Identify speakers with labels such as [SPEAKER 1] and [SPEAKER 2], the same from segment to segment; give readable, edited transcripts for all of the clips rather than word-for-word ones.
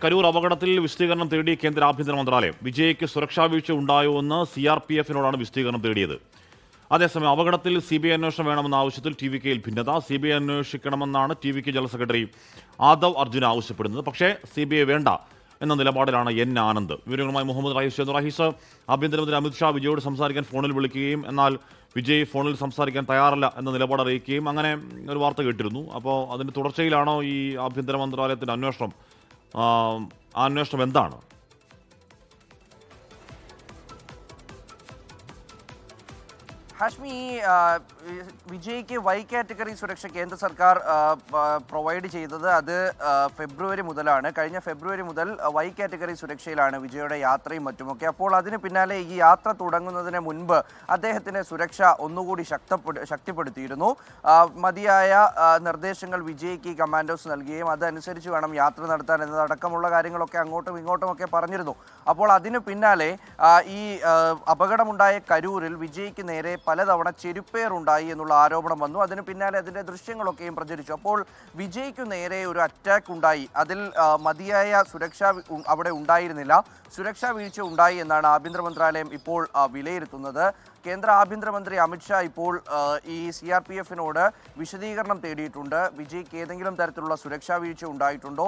[SPEAKER 1] കരൂർ അപകടത്തിൽ വിശദീകരണം തേടി കേന്ദ്ര ആഭ്യന്തര മന്ത്രാലയം. വിജയ്ക്ക് സുരക്ഷാ വീഴ്ച ഉണ്ടായോ എന്ന് CRPF-നോടാണ് വിശദീകരണം തേടിയത്. അതേസമയം അപകടത്തിൽ CBI അന്വേഷണം വേണമെന്ന ആവശ്യത്തിൽ TVKയിൽ ഭിന്നത. CBI അന്വേഷിക്കണമെന്നാണ് TVK general secretary Aadav Arjuna ആവശ്യപ്പെടുന്നത്. പക്ഷേ CBI വേണ്ട എന്ന നിലപാടിലാണ് N. ആനന്ദ്. വിവരങ്ങളുമായി മുഹമ്മദ് റഹീസ്. ആഭ്യന്തരമന്ത്രി അമിത്ഷാ വിജയോട് സംസാരിക്കാൻ ഫോണിൽ വിളിക്കുകയും എന്നാൽ വിജയ് ഫോണിൽ സംസാരിക്കാൻ തയ്യാറല്ല എന്ന നിലപാട് അറിയിക്കുകയും അങ്ങനെ ഒരു വാർത്ത കേട്ടിരുന്നു. അപ്പോൾ അതിൻ്റെ തുടർച്ചയിലാണോ ഈ ആഭ്യന്തര മന്ത്രാലയത്തിൻ്റെ അന്വേഷണം? ആ അന്വേഷണം എന്താണ്?
[SPEAKER 2] ഹാഷ്മി, വിജയ്ക്ക് വൈ കാറ്റഗറി സുരക്ഷ കേന്ദ്ര സർക്കാർ പ്രൊവൈഡ് ചെയ്തത് അത് ഫെബ്രുവരി മുതലാണ്. കഴിഞ്ഞ ഫെബ്രുവരി മുതൽ വൈ കാറ്റഗറി സുരക്ഷയിലാണ് വിജയുടെ യാത്രയും മറ്റുമൊക്കെ. അപ്പോൾ അതിന് പിന്നാലെ ഈ യാത്ര തുടങ്ങുന്നതിന് മുൻപ് അദ്ദേഹത്തിൻ്റെ സുരക്ഷ ഒന്നുകൂടി ശക്തിപ്പെടുത്തിയിരുന്നു. മതിയായ നിർദ്ദേശങ്ങൾ വിജയ്ക്ക് കമാൻഡോസ് നൽകുകയും അതനുസരിച്ച് വേണം യാത്ര നടത്താൻ എന്നതടക്കമുള്ള കാര്യങ്ങളൊക്കെ അങ്ങോട്ടും ഇങ്ങോട്ടുമൊക്കെ പറഞ്ഞിരുന്നു. അപ്പോൾ അതിന് പിന്നാലെ ഈ അപകടമുണ്ടായ കരൂരിൽ വിജയ്ക്ക് നേരെ പലതവണ ചെരുപ്പേറുണ്ടായി എന്നുള്ള ആരോപണം വന്നു. അതിന് പിന്നാലെ അതിൻ്റെ ദൃശ്യങ്ങളൊക്കെയും പ്രചരിച്ചു. അപ്പോൾ വിജയ്ക്കു നേരെ ഒരു അറ്റാക്ക് ഉണ്ടായി, അതിൽ മതിയായ സുരക്ഷ അവിടെ ഉണ്ടായിരുന്നില്ല, സുരക്ഷാ വീഴ്ച ഉണ്ടായി എന്നാണ് ആഭ്യന്തര മന്ത്രാലയം ഇപ്പോൾ വിലയിരുത്തുന്നത്. കേന്ദ്ര ആഭ്യന്തരമന്ത്രി അമിത്ഷാ ഇപ്പോൾ ഈ CRPF-നോട് വിശദീകരണം തേടിയിട്ടുണ്ട്. വിജയ്ക്ക് ഏതെങ്കിലും തരത്തിലുള്ള സുരക്ഷാ വീഴ്ച ഉണ്ടായിട്ടുണ്ടോ,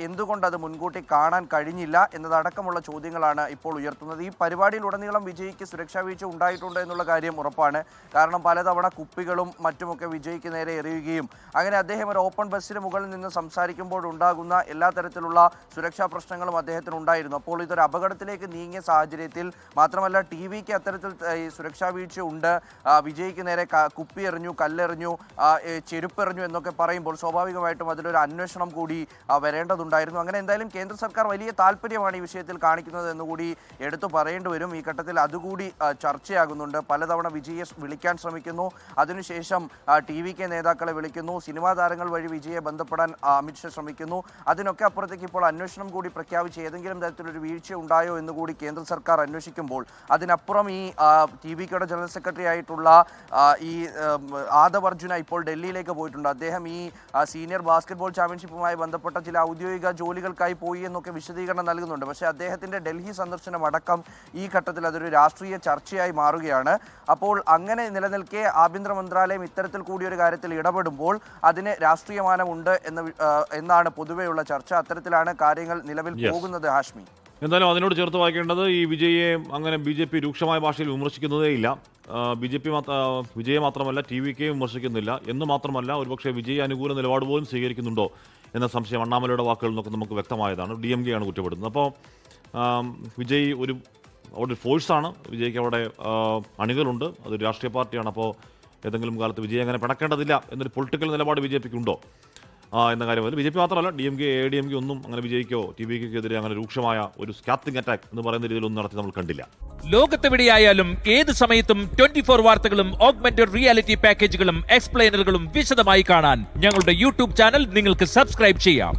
[SPEAKER 2] എന്തുകൊണ്ട് അത് മുൻകൂട്ടി കാണാൻ കഴിഞ്ഞില്ല എന്നതടക്കമുള്ള ചോദ്യങ്ങളാണ് ഇപ്പോൾ ഉയർത്തുന്നത്. ഈ പരിപാടിയിലുടനീളം വിജയ്ക്ക് സുരക്ഷാ വീഴ്ച ഉണ്ടായിട്ടുണ്ട് എന്നുള്ള കാര്യം ഉറപ്പാണ്. കാരണം പലതവണ കുപ്പികളും മറ്റുമൊക്കെ വിജയ്ക്ക് നേരെ എറിയുകയും അങ്ങനെ അദ്ദേഹം ഒരു ഓപ്പൺ ബസ്സിന് മുകളിൽ നിന്ന് സംസാരിക്കുമ്പോൾ ഉണ്ടാകുന്ന എല്ലാ തരത്തിലുള്ള സുരക്ഷാ പ്രശ്നങ്ങളും അദ്ദേഹത്തിന് ഉണ്ടായിരുന്നു. അപ്പോൾ ഇതൊരു അപകടത്തിലേക്ക് നീങ്ങിയ സാഹചര്യത്തിൽ മാത്രമല്ല TVK അത്തരത്തിൽ സുരക്ഷാ വീഴ്ച ഉണ്ട്, വിജയ്ക്ക് നേരെ കുപ്പി എറിഞ്ഞു, കല്ലെറിഞ്ഞു, ചെരുപ്പെറിഞ്ഞു എന്നൊക്കെ പറയുമ്പോൾ സ്വാഭാവികമായിട്ടും അതിലൊരു അന്വേഷണം കൂടി വരേണ്ടതുണ്ടായിരുന്നു. അങ്ങനെ എന്തായാലും കേന്ദ്ര സർക്കാർ വലിയ താല്പര്യമാണ് ഈ വിഷയത്തിൽ കാണിക്കുന്നത് എന്നുകൂടി എടുത്തു പറയേണ്ടി വരും. ഈ ഘട്ടത്തിൽ അതുകൂടി ചർച്ചയാകുന്നുണ്ട്. പലതവണ വിജയെ വിളിക്കാൻ ശ്രമിക്കുന്നു, അതിനുശേഷം TVK നേതാക്കളെ വിളിക്കുന്നു, സിനിമാ താരങ്ങൾ വഴി വിജയെ ബന്ധപ്പെടാൻ അമിത്ഷാ ശ്രമിക്കുന്നു. അതിനൊക്കെ അപ്പുറത്തേക്ക് ഇപ്പോൾ അന്വേഷണം കൂടി പ്രഖ്യാപിച്ച് ഏതെങ്കിലും തരത്തിലൊരു വീഴ്ച ഉണ്ടായോ എന്നുകൂടി കേന്ദ്ര സർക്കാർ അന്വേഷിക്കുമ്പോൾ അതിനപ്പുറം ഈ TVKയുടെ ജനറൽ സെക്രട്ടറി ആയിട്ടുള്ള ഈ ആദവ് അർജുന ഇപ്പോൾ ഡൽഹിയിലേക്ക് പോയിട്ടുണ്ട്. അദ്ദേഹം ഈ സീനിയർ ബാസ്കറ്റ്ബോൾ ചാമ്പ്യൻഷിപ്പുമായി ബന്ധപ്പെട്ട ചില ഔദ്യോഗിക ജോലികൾക്കായി പോയി എന്നൊക്കെ വിശദീകരണം നൽകുന്നുണ്ട്. പക്ഷേ അദ്ദേഹത്തിൻ്റെ ഡൽഹി സന്ദർശനം അടക്കം ഈ ഘട്ടത്തിൽ അതൊരു രാഷ്ട്രീയ ചർച്ചയായി മാറുകയാണ്. അപ്പോൾ അങ്ങനെ നിലനിൽക്കെ ആഭ്യന്തര മന്ത്രാലയം ഇത്തരത്തിൽ കൂടിയൊരു കാര്യത്തിൽ ഇടപെടുമ്പോൾ അതിന് രാഷ്ട്രീയമാനമുണ്ട് എന്നാണ് പൊതുവെയുള്ള ചർച്ച. അത്തരത്തിലാണ് കാര്യങ്ങൾ നിലവിൽ പോകുന്നത്. ഹാഷ്മി,
[SPEAKER 1] എന്തായാലും അതിനോട് ചേർത്ത് വായിക്കേണ്ടത് ഈ വിജയെ അങ്ങനെ BJP രൂക്ഷമായ ഭാഷയിൽ വിമർശിക്കുന്നതേയില്ല. വിജയെ മാത്രമല്ല TVKയും വിമർശിക്കുന്നില്ല എന്ന് മാത്രമല്ല ഒരുപക്ഷെ വിജയ് അനുകൂല നിലപാട് പോലും സ്വീകരിക്കുന്നുണ്ടോ എന്ന സംശയം അണ്ണാമലയുടെ വാക്കുകളിൽ നിന്നൊക്കെ നമുക്ക് വ്യക്തമായതാണ്. DMK ആണ് കുറ്റപ്പെടുന്നത്. അപ്പോൾ വിജയ് അവിടെ ഫോഴ്സാണ്, വിജയ്ക്ക് അവിടെ അണികളുണ്ട്, അതൊരു രാഷ്ട്രീയ പാർട്ടിയാണ്. അപ്പോൾ ഏതെങ്കിലും കാലത്ത് വിജയ് അങ്ങനെ പിണക്കേണ്ടതില്ല എന്നൊരു പൊളിറ്റിക്കൽ നിലപാട് BJPക്ക് ഉണ്ടോ എന്ന കാര്യമല്ല. BJP മാത്രമല്ല DMK ADMK ഒന്നും അങ്ങനെ വിജയ്ക്കോ TVKക്കെതിരെ അങ്ങനെ രൂക്ഷമായ ഒരു സ്കാപ്പിംഗ് അറ്റാക്ക് എന്ന് പറയുന്ന രീതിയിലൊന്നും നടത്തി നമ്മൾ കണ്ടില്ല.
[SPEAKER 3] ലോകത്തെവിടെയായാലും ഏത് സമയത്തും 24 വാർത്തകളും ഓഗ്മെന്റഡ് റിയാലിറ്റി പാക്കേജുകളും എക്സ്പ്ലെയിനറുകളും വിശദമായി കാണാൻ ഞങ്ങളുടെ YouTube ചാനൽ നിങ്ങൾക്ക് സബ്സ്ക്രൈബ് ചെയ്യാം.